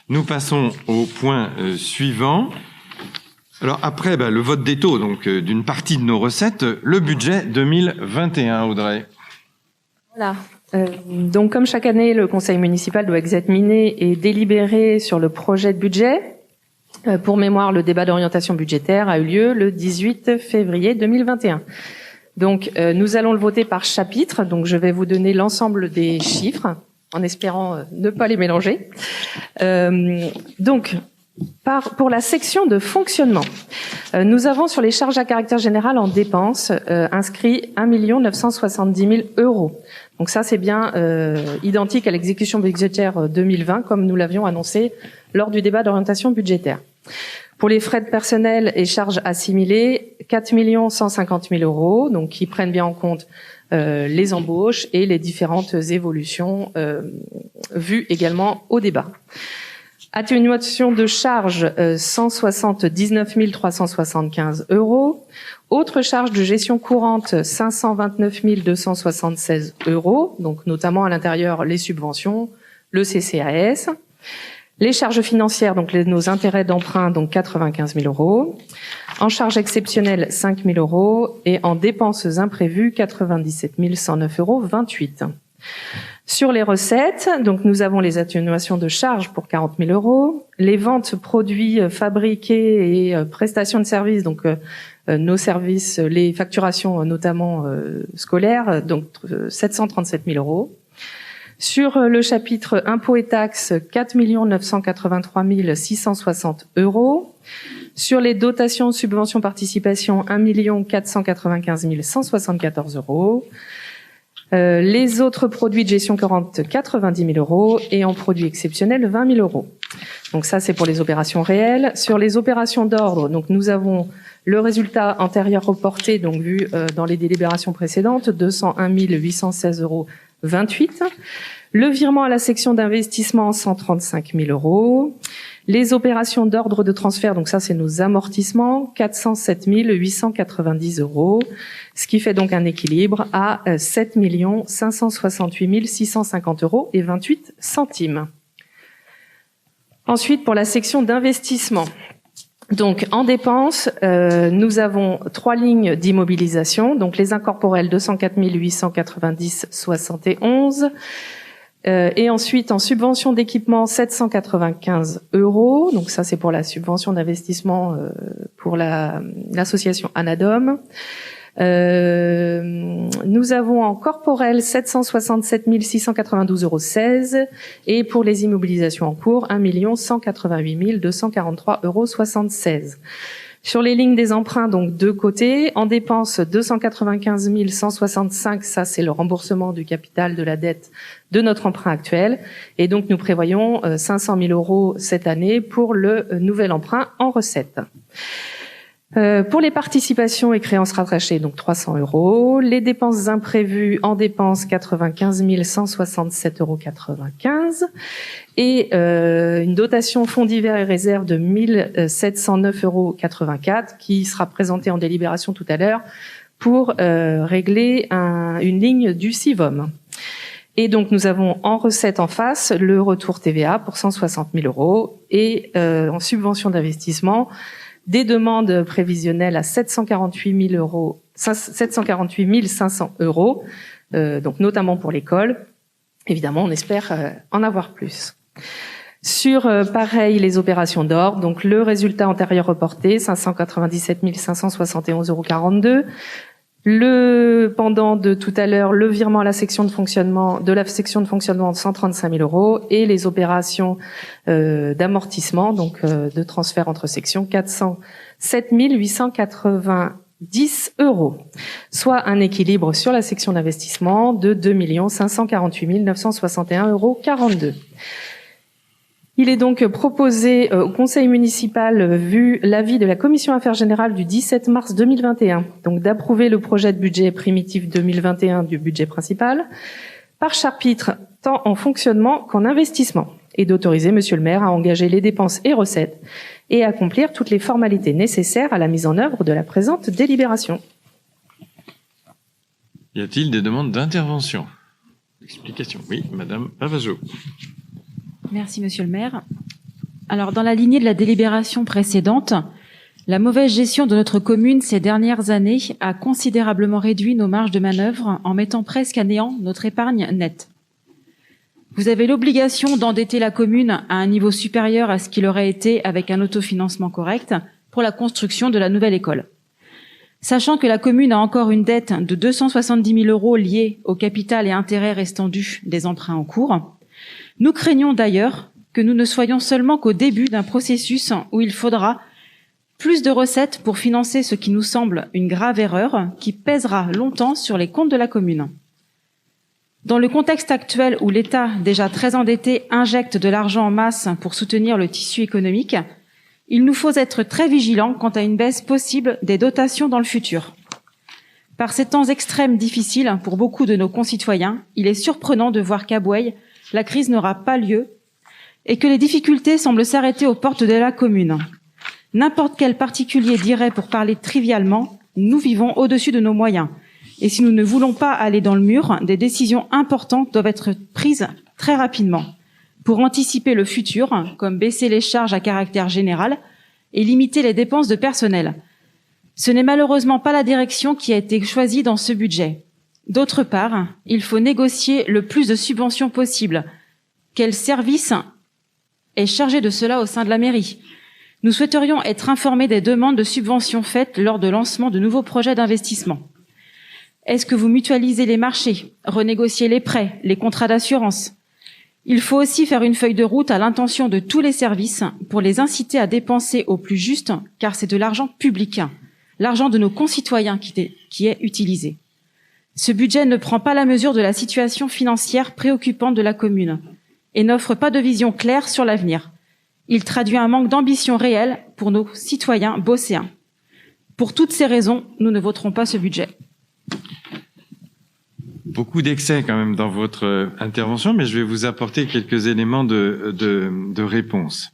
Nous passons au point suivant. Alors après le vote des taux, donc d'une partie de nos recettes, le budget 2021, Audrey. Voilà. Donc comme chaque année, le conseil municipal doit examiner et délibérer sur le projet de budget. Pour mémoire, le débat d'orientation budgétaire a eu lieu le 18 février 2021. Donc nous allons le voter par chapitre. Donc je vais vous donner l'ensemble des chiffres en espérant ne pas les mélanger. Pour la section de fonctionnement, nous avons sur les charges à caractère général en dépenses inscrit 1 970 000 euros. Donc ça, c'est bien identique à l'exécution budgétaire 2020, comme nous l'avions annoncé lors du débat d'orientation budgétaire. Pour les frais de personnel et charges assimilées, 4 150 000 euros, donc qui prennent bien en compte les embauches et les différentes évolutions vues également au débat. Atténuation de charges, 179 375 euros. Autres charges de gestion courante, 529 276 euros, donc notamment à l'intérieur les subventions, le CCAS. Les charges financières, donc nos intérêts d'emprunt, donc 95 000 euros. En charges exceptionnelles, 5 000 euros. Et en dépenses imprévues, 97 109 euros 28. Sur les recettes, donc nous avons les atténuations de charges pour 40 000 euros, les ventes produits fabriqués et prestations de services, donc nos services, les facturations notamment scolaires, donc 737 000 euros. Sur le chapitre impôts et taxes, 4 983 660 euros. Sur les dotations, subventions, participations, 1 495 174 euros. Les autres produits de gestion courante, 90 000 euros. Et en produits exceptionnels, 20 000 euros. Donc ça, c'est pour les opérations réelles. Sur les opérations d'ordre, donc nous avons le résultat antérieur reporté, donc vu dans les délibérations précédentes, 201 816 euros 28. Le virement à la section d'investissement, 135 000 euros. Les opérations d'ordre de transfert, donc ça c'est nos amortissements, 407 890 euros, ce qui fait donc un équilibre à 7 568 650 euros et 28 centimes. Ensuite, pour la section d'investissement, donc en dépenses, nous avons 3 lignes d'immobilisation, donc les incorporels 204 890 71. Et ensuite, en subvention d'équipement, 795 euros. Donc ça, c'est pour la subvention d'investissement pour l'association Anadom. Nous avons en corporel 767 692 euros 16. Et pour les immobilisations en cours, 1 188 243 euros 76. Sur les lignes des emprunts, donc deux côtés. En dépenses, 295 165, ça c'est le remboursement du capital de la dette de notre emprunt actuel. Et donc nous prévoyons 500 000 euros cette année pour le nouvel emprunt en recettes. Pour les participations et créances rattachées, donc 300 euros. Les dépenses imprévues en dépenses, 95 167,95 euros. Et une dotation fonds divers et réserves de 1709,84 euros qui sera présentée en délibération tout à l'heure pour régler une ligne du CIVOM. Et donc nous avons en recette en face le retour TVA pour 160 000 euros et en subvention d'investissement des demandes prévisionnelles à 748 500 euros, donc notamment pour l'école. Évidemment, on espère en avoir plus. Sur, pareil, les opérations d'ordre, donc le résultat antérieur reporté, 597 571,42 euros. Le pendant de tout à l'heure, le virement à la section de fonctionnement, de 135 000 euros et les opérations d'amortissement, donc de transfert entre sections, 407 890 euros, soit un équilibre sur la section d'investissement de 2 548 961,42 euros. Il est donc proposé au conseil municipal, vu l'avis de la commission affaires générales du 17 mars 2021, donc d'approuver le projet de budget primitif 2021 du budget principal, par chapitre tant en fonctionnement qu'en investissement, et d'autoriser monsieur le maire à engager les dépenses et recettes et à accomplir toutes les formalités nécessaires à la mise en œuvre de la présente délibération. Y a-t-il des demandes d'intervention? Explication. Oui, madame Pavageau. Merci, monsieur le maire. Alors, dans la lignée de la délibération précédente, la mauvaise gestion de notre commune ces dernières années a considérablement réduit nos marges de manœuvre en mettant presque à néant notre épargne nette. Vous avez l'obligation d'endetter la commune à un niveau supérieur à ce qu'il aurait été avec un autofinancement correct pour la construction de la nouvelle école. Sachant que la commune a encore une dette de 270 000 € liée au capital et intérêts restants dus des emprunts en cours, nous craignons d'ailleurs que nous ne soyons seulement qu'au début d'un processus où il faudra plus de recettes pour financer ce qui nous semble une grave erreur qui pèsera longtemps sur les comptes de la commune. Dans le contexte actuel où l'État, déjà très endetté, injecte de l'argent en masse pour soutenir le tissu économique, il nous faut être très vigilants quant à une baisse possible des dotations dans le futur. Par ces temps extrêmes difficiles pour beaucoup de nos concitoyens, il est surprenant de voir qu'à Bouaye, la crise n'aura pas lieu et que les difficultés semblent s'arrêter aux portes de la commune. N'importe quel particulier dirait, pour parler trivialement, nous vivons au-dessus de nos moyens. Et si nous ne voulons pas aller dans le mur, des décisions importantes doivent être prises très rapidement pour anticiper le futur, comme baisser les charges à caractère général et limiter les dépenses de personnel. Ce n'est malheureusement pas la direction qui a été choisie dans ce budget. D'autre part, il faut négocier le plus de subventions possible. Quel service est chargé de cela au sein de la mairie ? Nous souhaiterions être informés des demandes de subventions faites lors de lancement de nouveaux projets d'investissement. Est-ce que vous mutualisez les marchés, renégociez les prêts, les contrats d'assurance ? Il faut aussi faire une feuille de route à l'intention de tous les services pour les inciter à dépenser au plus juste, car c'est de l'argent public, l'argent de nos concitoyens qui est utilisé. Ce budget ne prend pas la mesure de la situation financière préoccupante de la commune et n'offre pas de vision claire sur l'avenir. Il traduit un manque d'ambition réelle pour nos citoyens beaucéens. Pour toutes ces raisons, nous ne voterons pas ce budget. Beaucoup d'excès quand même dans votre intervention, mais je vais vous apporter quelques éléments de réponse.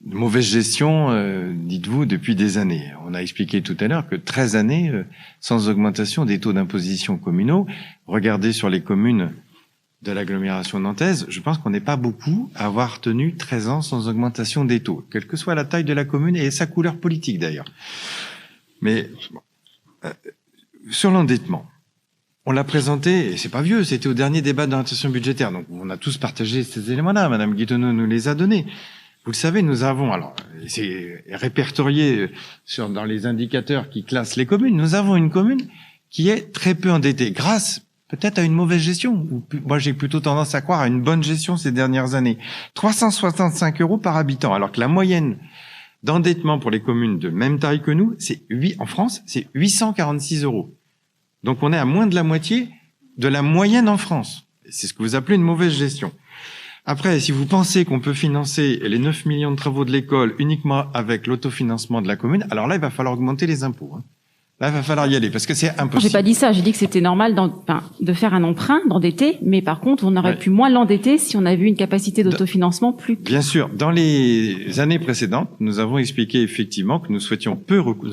Mauvaise gestion, dites-vous, depuis des années. On a expliqué tout à l'heure que 13 années sans augmentation des taux d'imposition communaux. Regardez sur les communes de l'agglomération nantaise, je pense qu'on n'est pas beaucoup à avoir tenu 13 ans sans augmentation des taux, quelle que soit la taille de la commune et sa couleur politique d'ailleurs. Mais sur l'endettement, on l'a présenté, et c'est pas vieux, c'était au dernier débat d'orientation budgétaire, donc on a tous partagé ces éléments-là, Madame Guittonneau nous les a donnés. Vous le savez, nous avons, alors c'est répertorié dans les indicateurs qui classent les communes, nous avons une commune qui est très peu endettée, grâce peut-être à une mauvaise gestion, ou moi j'ai plutôt tendance à croire à une bonne gestion ces dernières années. 365 € par habitant, alors que la moyenne d'endettement pour les communes de même taille que nous, en France, c'est 846 €. Donc on est à moins de la moitié de la moyenne en France. C'est ce que vous appelez une mauvaise gestion. Après, si vous pensez qu'on peut financer les 9 millions de travaux de l'école uniquement avec l'autofinancement de la commune, alors là, il va falloir augmenter les impôts. Là, il va falloir y aller, parce que c'est impossible. J'ai pas dit ça, j'ai dit que c'était normal de faire un emprunt, d'endetter, mais par contre, on aurait pu moins l'endetter si on avait eu une capacité d'autofinancement plus... Bien sûr. Dans les années précédentes, nous avons expliqué effectivement que nous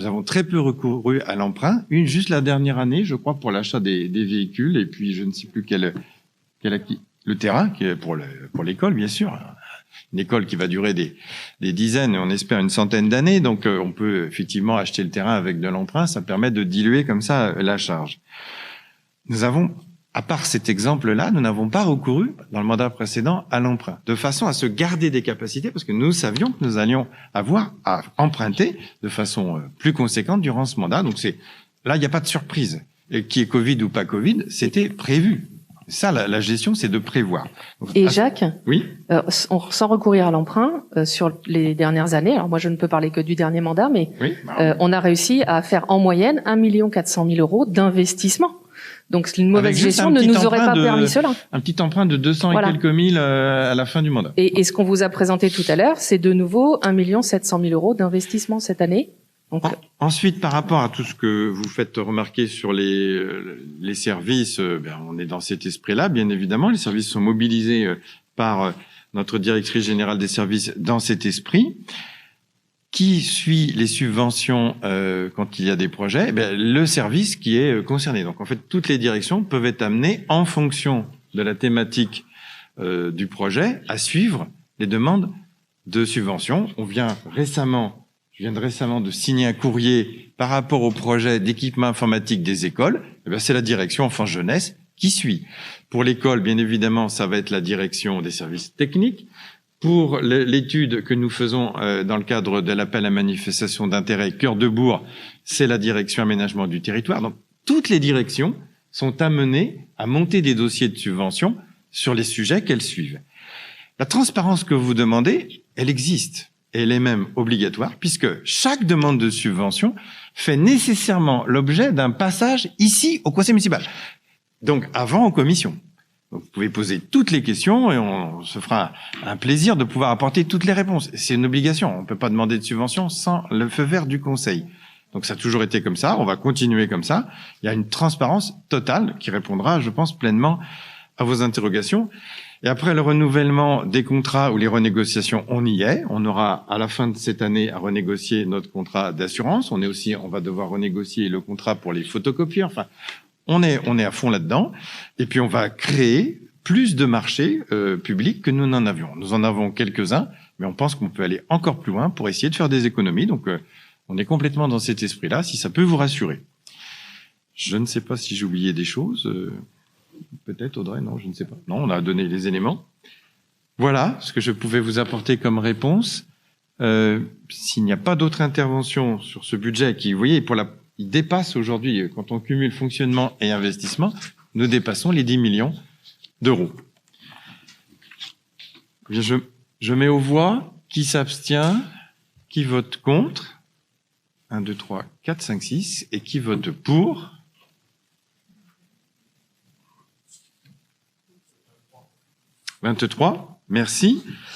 avons très peu recouru à l'emprunt. Juste la dernière année, je crois, pour l'achat des véhicules, et puis je ne sais plus le terrain, qui est pour l'école, bien sûr. Une école qui va durer des dizaines, et on espère une centaine d'années, donc on peut effectivement acheter le terrain avec de l'emprunt, ça permet de diluer comme ça la charge. Nous avons, à part cet exemple-là, nous n'avons pas recouru, dans le mandat précédent, à l'emprunt, de façon à se garder des capacités, parce que nous savions que nous allions avoir à emprunter de façon plus conséquente durant ce mandat, donc là, il n'y a pas de surprise. Et qui est Covid ou pas Covid, c'était prévu. Ça, la gestion, c'est de prévoir. Donc, et Jacques, oui, sans recourir à l'emprunt, sur les dernières années, alors moi je ne peux parler que du dernier mandat, mais oui, on a réussi à faire en moyenne 1 400 000 € d'investissement. Donc une mauvaise gestion ne nous aurait pas permis cela. Un petit emprunt de 200 et quelques mille à la fin du mandat. Et ce qu'on vous a présenté tout à l'heure, c'est de nouveau 1 700 000 € d'investissement cette année. Donc, ensuite, par rapport à tout ce que vous faites remarquer sur les services, on est dans cet esprit-là, bien évidemment. Les services sont mobilisés par notre directrice générale des services dans cet esprit. Qui suit les subventions quand il y a des projets? Le service qui est concerné. Donc, en fait, toutes les directions peuvent être amenées en fonction de la thématique du projet à suivre les demandes de subvention. Je viens récemment de signer un courrier par rapport au projet d'équipement informatique des écoles. Eh bien, c'est la direction enfance-jeunesse qui suit. Pour l'école, bien évidemment, ça va être la direction des services techniques. Pour l'étude que nous faisons dans le cadre de l'appel à manifestation d'intérêt Cœur de Bourg, c'est la direction aménagement du territoire. Donc, toutes les directions sont amenées à monter des dossiers de subvention sur les sujets qu'elles suivent. La transparence que vous demandez, elle existe. Elle est même obligatoire, puisque chaque demande de subvention fait nécessairement l'objet d'un passage ici au conseil municipal. Donc, avant en commission. Donc, vous pouvez poser toutes les questions et on se fera un plaisir de pouvoir apporter toutes les réponses. C'est une obligation. On ne peut pas demander de subvention sans le feu vert du conseil. Donc, ça a toujours été comme ça. On va continuer comme ça. Il y a une transparence totale qui répondra, je pense, pleinement à vos interrogations. Et après le renouvellement des contrats ou les renégociations, on y est. On aura à la fin de cette année à renégocier notre contrat d'assurance. On va devoir renégocier le contrat pour les photocopieurs. Enfin, on est à fond là-dedans. Et puis, on va créer plus de marchés publics que nous n'en avions. Nous en avons quelques-uns, mais on pense qu'on peut aller encore plus loin pour essayer de faire des économies. Donc, on est complètement dans cet esprit-là, si ça peut vous rassurer. Je ne sais pas si j'ai oublié des choses. Peut-être, Audrey, non, je ne sais pas. Non, on a donné les éléments. Voilà ce que je pouvais vous apporter comme réponse. S'il n'y a pas d'autres interventions sur ce budget qui, vous voyez, il dépasse aujourd'hui, quand on cumule fonctionnement et investissement, nous dépassons les 10 millions d'euros. Je mets aux voix qui s'abstient, qui vote contre, 1, 2, 3, 4, 5, 6, et qui vote pour. 23, merci.